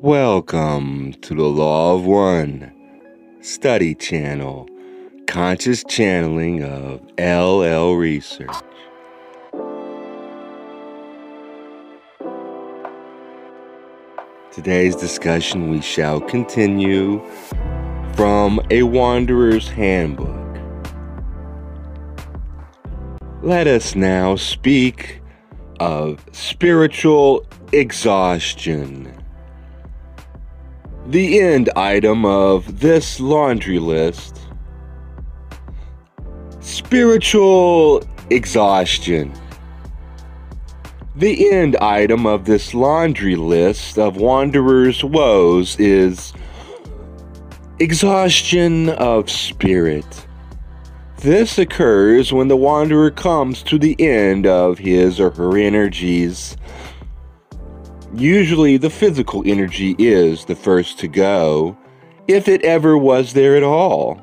Welcome to the Law of One study channel, conscious channeling of LL Research. Today's discussion we shall continue from A Wanderer's Handbook. Let us now speak of spiritual exhaustion. The end item of this laundry list: spiritual exhaustion. The end item of this laundry list of wanderers' woes is exhaustion of spirit. This occurs when the wanderer comes to the end of his or her energies. Usually the physical energy is the first to go, if it ever was there at all.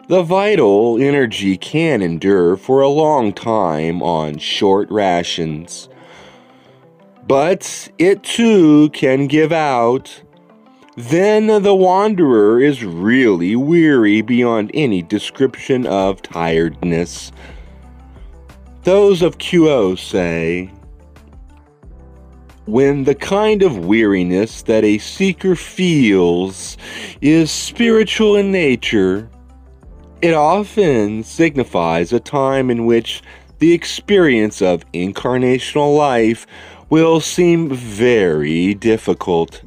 The vital energy can endure for a long time on short rations, but it too can give out. Then the wanderer is really weary beyond any description of tiredness. Those of QO say, when the kind of weariness that a seeker feels is spiritual in nature, it often signifies a time in which the experience of incarnational life will seem very difficult.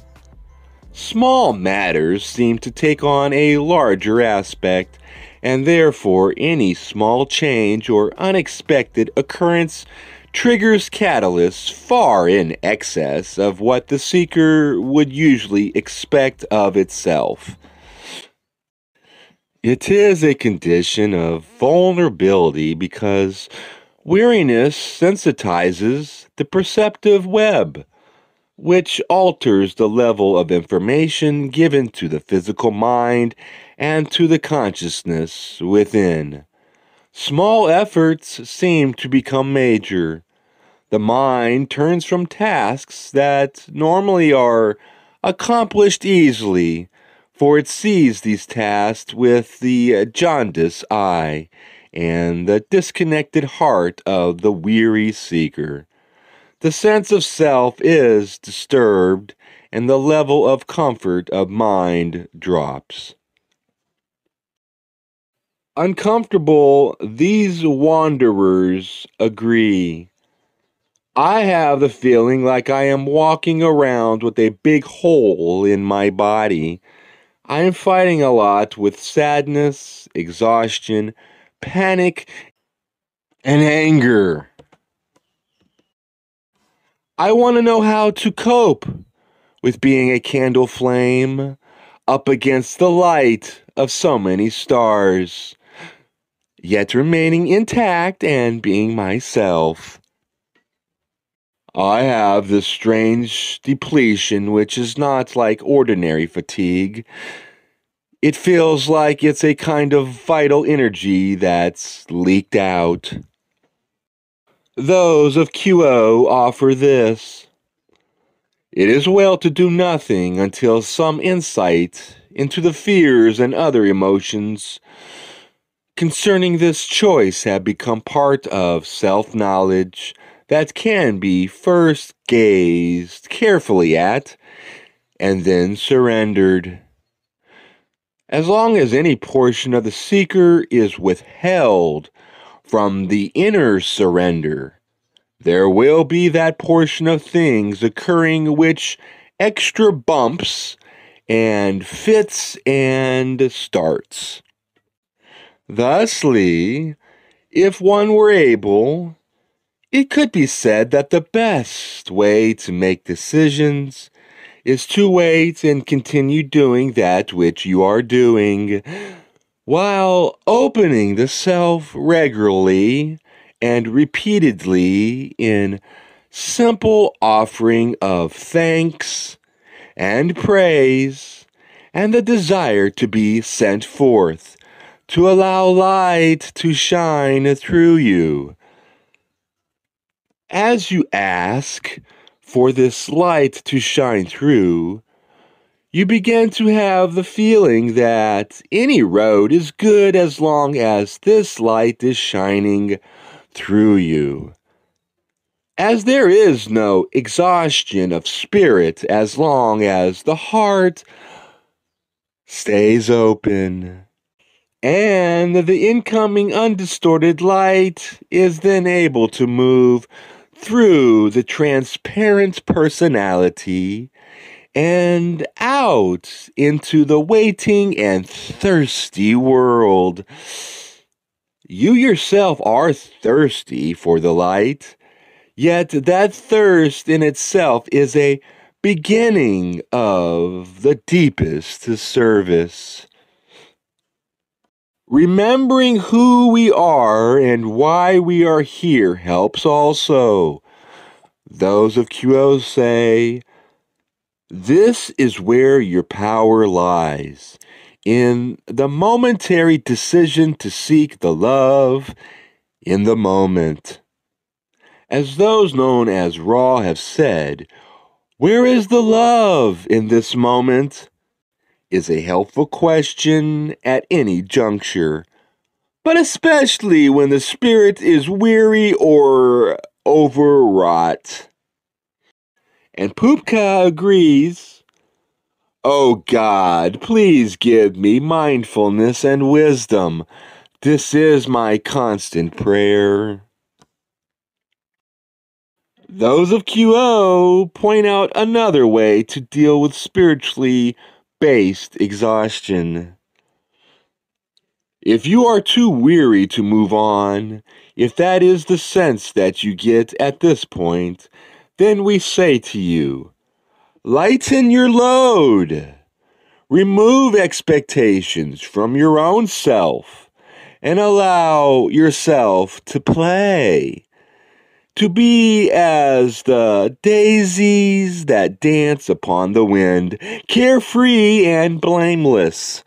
Small matters seem to take on a larger aspect, and therefore any small change or unexpected occurrence triggers catalysts far in excess of what the seeker would usually expect of itself. It is a condition of vulnerability because weariness sensitizes the perceptive web, which alters the level of information given to the physical mind and to the consciousness within. Small efforts seem to become major. The mind turns from tasks that normally are accomplished easily, for it sees these tasks with the jaundiced eye and the disconnected heart of the weary seeker. The sense of self is disturbed, and the level of comfort of mind drops. Uncomfortable, these wanderers agree. I have the feeling like I am walking around with a big hole in my body. I am fighting a lot with sadness, exhaustion, panic, and anger. I want to know how to cope with being a candle flame up against the light of so many stars, yet remaining intact and being myself. I have this strange depletion which is not like ordinary fatigue. It feels like it's a kind of vital energy that's leaked out. Those of QO offer this. It is well to do nothing until some insight into the fears and other emotions concerning this choice have become part of self-knowledge that can be first gazed carefully at and then surrendered. As long as any portion of the seeker is withheld from the inner surrender, there will be that portion of things occurring which extra bumps and fits and starts. Thusly, if one were able, it could be said that the best way to make decisions is to wait and continue doing that which you are doing, while opening the self regularly and repeatedly in simple offering of thanks and praise and the desire to be sent forth, to allow light to shine through you. As you ask for this light to shine through, You begin to have the feeling that any road is good as long as this light is shining through you. As there is no exhaustion of spirit as long as the heart stays open, and the incoming undistorted light is then able to move through the transparent personality and out into the waiting and thirsty world. You yourself are thirsty for the light, yet that thirst in itself is a beginning of the deepest service. Remembering who we are and why we are here helps also. Those of QO say, this is where your power lies, in the momentary decision to seek the love in the moment. As those known as Raw have said, where is the love in this moment? Is a helpful question at any juncture, but especially when the spirit is weary or overwrought. And Pupka agrees, oh God, please give me mindfulness and wisdom. This is my constant prayer. Those of QO point out another way to deal with spiritually based exhaustion. If you are too weary to move on, if that is the sense that you get at this point, then we say to you, lighten your load. Remove expectations from your own self and allow yourself to play. To be as the daisies that dance upon the wind, carefree and blameless.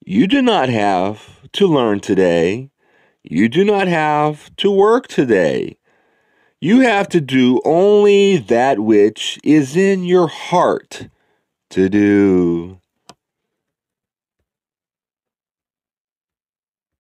You do not have to learn today. You do not have to work today. You have to do only that which is in your heart to do.